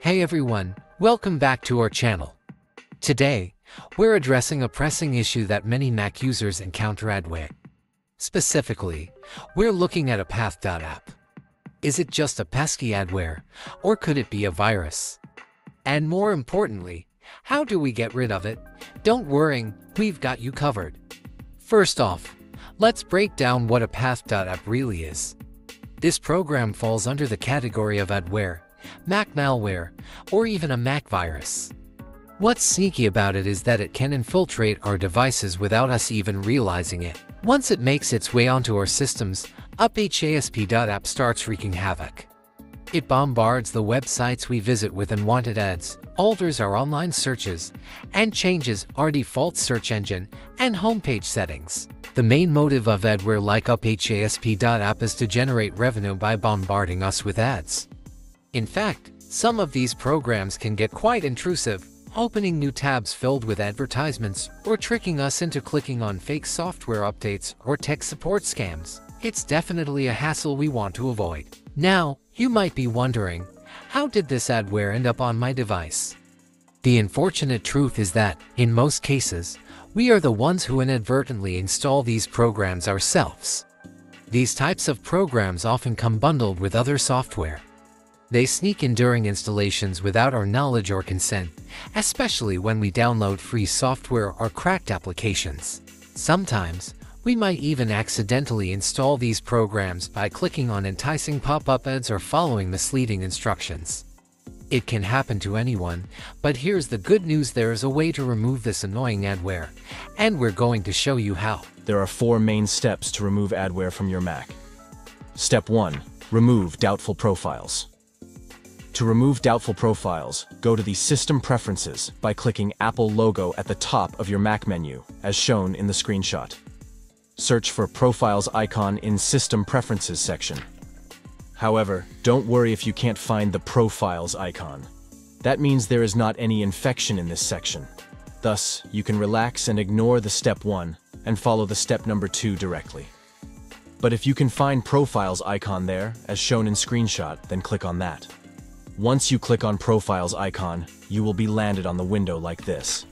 Hey everyone, welcome back to our channel. Today, we're addressing a pressing issue that many Mac users encounter adware. Specifically, we're looking at Uphasp.app. Is it just a pesky adware, or could it be a virus? And more importantly, how do we get rid of it? Don't worry, we've got you covered. First off, let's break down what Uphasp.app really is. This program falls under the category of adware, Mac malware, or even a Mac virus. What's sneaky about it is that it can infiltrate our devices without us even realizing it. Once it makes its way onto our systems, Uphasp.app starts wreaking havoc. It bombards the websites we visit with unwanted ads, alters our online searches, and changes our default search engine and homepage settings. The main motive of adware like Uphasp.app is to generate revenue by bombarding us with ads. In fact, some of these programs can get quite intrusive, opening new tabs filled with advertisements or tricking us into clicking on fake software updates or tech support scams. It's definitely a hassle we want to avoid. Now, you might be wondering, how did this adware end up on my device? The unfortunate truth is that, in most cases, we are the ones who inadvertently install these programs ourselves. These types of programs often come bundled with other software. They sneak in during installations without our knowledge or consent, especially when we download free software or cracked applications. Sometimes, we might even accidentally install these programs by clicking on enticing pop-up ads or following misleading instructions. It can happen to anyone, but here's the good news: there is a way to remove this annoying adware, and we're going to show you how. There are 4 main steps to remove adware from your Mac. Step 1. Remove doubtful profiles. To remove doubtful profiles, go to the System Preferences by clicking Apple logo at the top of your Mac menu, as shown in the screenshot. Search for Profiles icon in System Preferences section. However, don't worry if you can't find the Profiles icon. That means there is not any infection in this section. Thus, you can relax and ignore the Step 1 and follow the Step number 2 directly. But if you can find Profiles icon there, as shown in screenshot, then click on that. Once you click on Profiles icon, you will be landed on the window like this.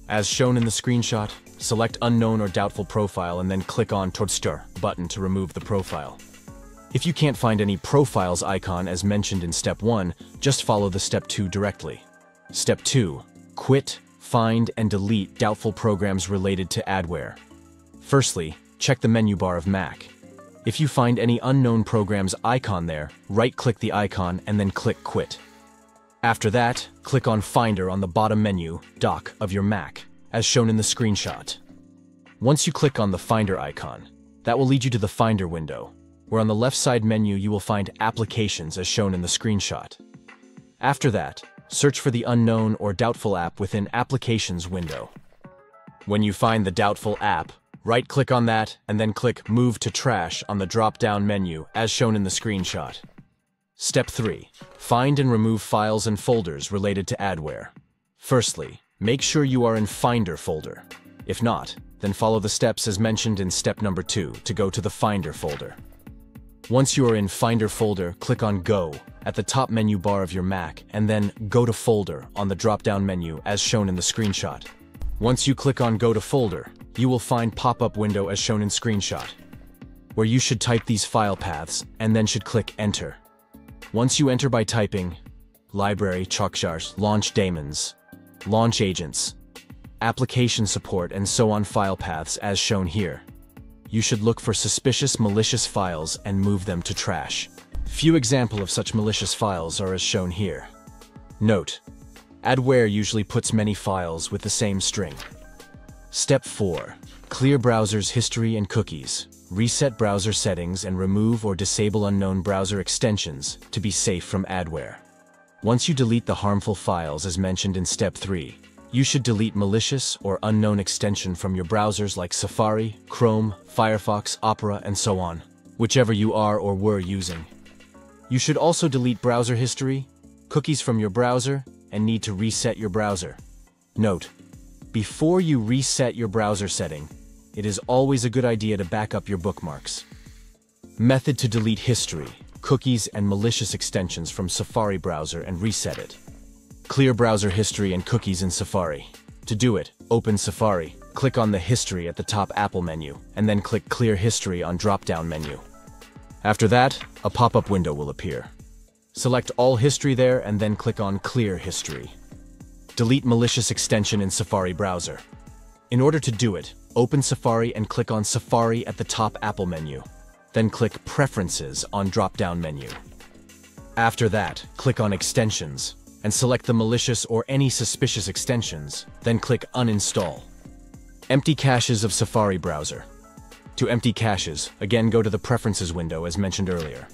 As shown in the screenshot, select Unknown or Doubtful Profile and then click on Toadster button to remove the profile. If you can't find any Profiles icon as mentioned in Step 1, just follow the Step 2 directly. Step 2. Quit, find, and delete doubtful programs related to adware. Firstly, check the menu bar of Mac. If you find any unknown programs icon there, right-click the icon and then click Quit. After that, click on Finder on the bottom menu, dock, of your Mac, as shown in the screenshot. Once you click on the Finder icon, that will lead you to the Finder window, where on the left side menu you will find Applications as shown in the screenshot. After that, search for the unknown or doubtful app within Applications window. When you find the doubtful app, right-click on that and then click Move to Trash on the drop-down menu as shown in the screenshot. Step 3. Find and remove files and folders related to adware. Firstly, make sure you are in Finder folder. If not, then follow the steps as mentioned in Step number 2 to go to the Finder folder. Once you are in Finder folder, click on Go at the top menu bar of your Mac and then Go to Folder on the drop-down menu as shown in the screenshot. Once you click on Go to Folder, you will find pop-up window as shown in screenshot, where you should type these file paths and then should click Enter. Once you enter by typing library, chokjars, launch daemons, launch agents, application support, and so on file paths as shown here, you should look for suspicious malicious files and move them to trash. Few examples of such malicious files are as shown here. Note: adware usually puts many files with the same string. Step 4. Clear browser's history and cookies. Reset browser settings and remove or disable unknown browser extensions to be safe from adware. Once you delete the harmful files as mentioned in Step 3, you should delete malicious or unknown extension from your browsers like Safari, Chrome, Firefox, Opera, and so on, whichever you are or were using. You should also delete browser history, cookies from your browser, and need to reset your browser. Note: before you reset your browser setting, it is always a good idea to back up your bookmarks. Method to delete history. cookies and malicious extensions from Safari browser and reset it. Clear browser history and cookies in Safari. To do it, open Safari, click on the History at the top Apple menu, and then click Clear History on drop-down menu. After that, a pop-up window will appear. Select all history there and then click on Clear History. Delete malicious extension in Safari browser. In order to do it, open Safari and click on Safari at the top Apple menu. Then click Preferences on drop-down menu. After that, click on Extensions and select the malicious or any suspicious extensions, then click Uninstall. Empty caches of Safari browser. To empty caches, again go to the Preferences window as mentioned earlier.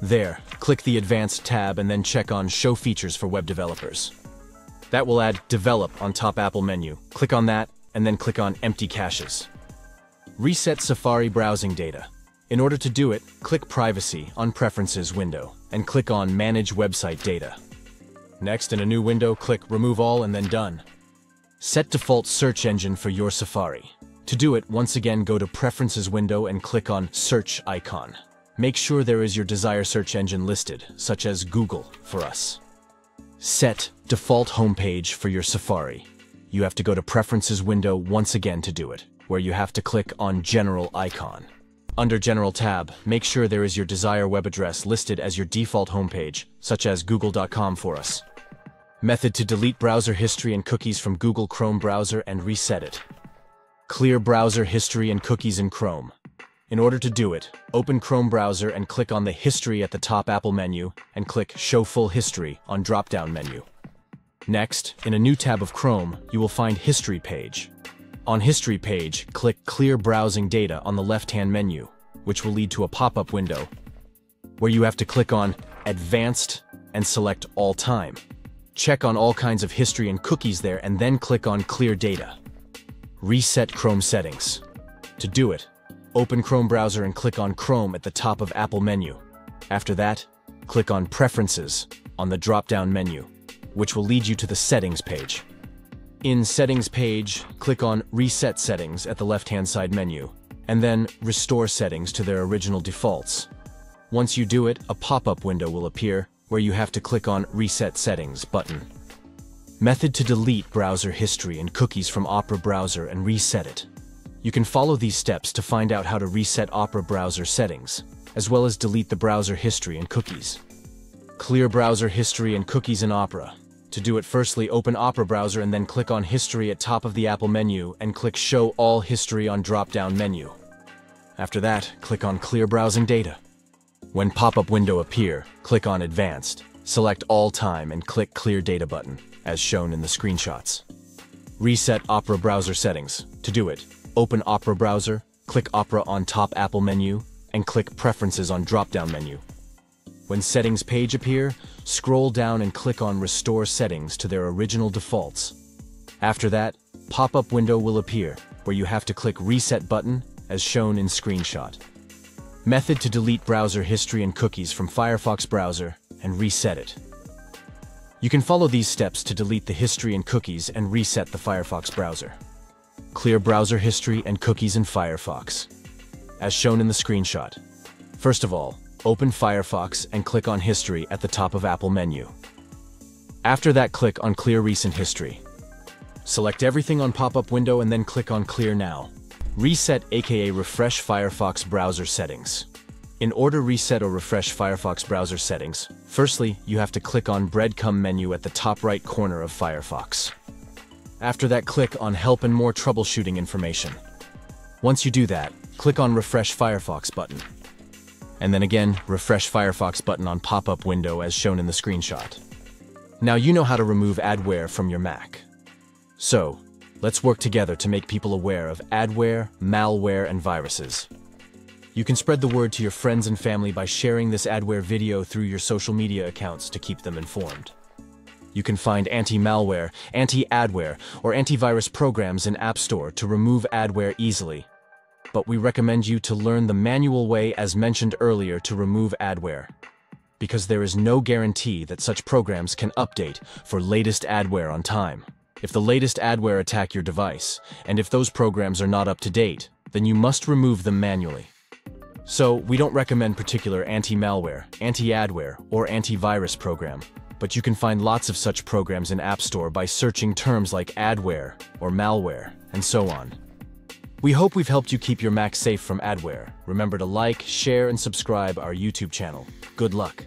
There, click the Advanced tab and then check on Show Features for Web Developers. That will add Develop on top Apple menu. Click on that and then click on Empty Caches. Reset Safari browsing data. In order to do it, click Privacy on Preferences window and click on Manage Website Data. Next, in a new window, click Remove All and then Done. Set default search engine for your Safari. To do it, once again go to Preferences window and click on Search icon. Make sure there is your desired search engine listed, such as Google for us. Set default homepage for your Safari. You have to go to Preferences window once again to do it, where you have to click on General icon. Under General tab, make sure there is your desired web address listed as your default homepage, such as google.com for us. Method to delete browser history and cookies from Google Chrome browser and reset it. Clear browser history and cookies in Chrome. In order to do it, open Chrome browser and click on the History at the top Apple menu and click Show Full History on drop-down menu. Next, in a new tab of Chrome, you will find History page. On History page, click Clear Browsing Data on the left-hand menu, which will lead to a pop-up window where you have to click on Advanced and select All Time. Check on all kinds of history and cookies there and then click on Clear Data. Reset Chrome settings. To do it, open Chrome browser and click on Chrome at the top of Apple menu. After that, click on Preferences on the drop-down menu, which will lead you to the Settings page. In Settings page, click on Reset Settings at the left-hand side menu, and then Restore Settings to their original defaults. Once you do it, a pop-up window will appear where you have to click on Reset Settings button. Method to delete browser history and cookies from Opera browser and reset it. You can follow these steps to find out how to reset Opera browser settings, as well as delete the browser history and cookies. Clear browser history and cookies in Opera. To do it, firstly open Opera browser and then click on History at top of the Apple menu and click Show All History on drop-down menu. After that, click on Clear Browsing Data. When pop-up window appear, click on Advanced, select All Time and click Clear Data button, as shown in the screenshots. Reset Opera browser settings. To do it, open Opera browser, click Opera on top Apple menu, and click Preferences on drop-down menu. When Settings page appear, scroll down and click on Restore Settings to their original defaults. After that, pop-up window will appear, where you have to click Reset button, as shown in screenshot. Method to delete browser history and cookies from Firefox browser and reset it. You can follow these steps to delete the history and cookies and reset the Firefox browser. Clear browser history and cookies in Firefox, as shown in the screenshot. First of all, open Firefox and click on History at the top of Apple menu. After that, click on Clear Recent History. Select everything on pop-up window and then click on Clear Now. Reset aka Refresh Firefox browser settings. In order reset or refresh Firefox browser settings, firstly, you have to click on Breadcrumb menu at the top right corner of Firefox. After that, click on Help and More Troubleshooting Information. Once you do that, click on Refresh Firefox button. And then again, Refresh Firefox button on pop-up window as shown in the screenshot. Now you know how to remove adware from your Mac. So, let's work together to make people aware of adware, malware, and viruses. You can spread the word to your friends and family by sharing this adware video through your social media accounts to keep them informed. You can find anti-malware, anti-adware, or antivirus programs in App Store to remove adware easily. But we recommend you to learn the manual way as mentioned earlier to remove adware, because there is no guarantee that such programs can update for latest adware on time. If the latest adware attack your device, and if those programs are not up to date, then you must remove them manually. So, we don't recommend particular anti-malware, anti-adware, or antivirus program, but you can find lots of such programs in App Store by searching terms like adware or malware, and so on. We hope we've helped you keep your Mac safe from adware. Remember to like, share, and subscribe our YouTube channel. Good luck!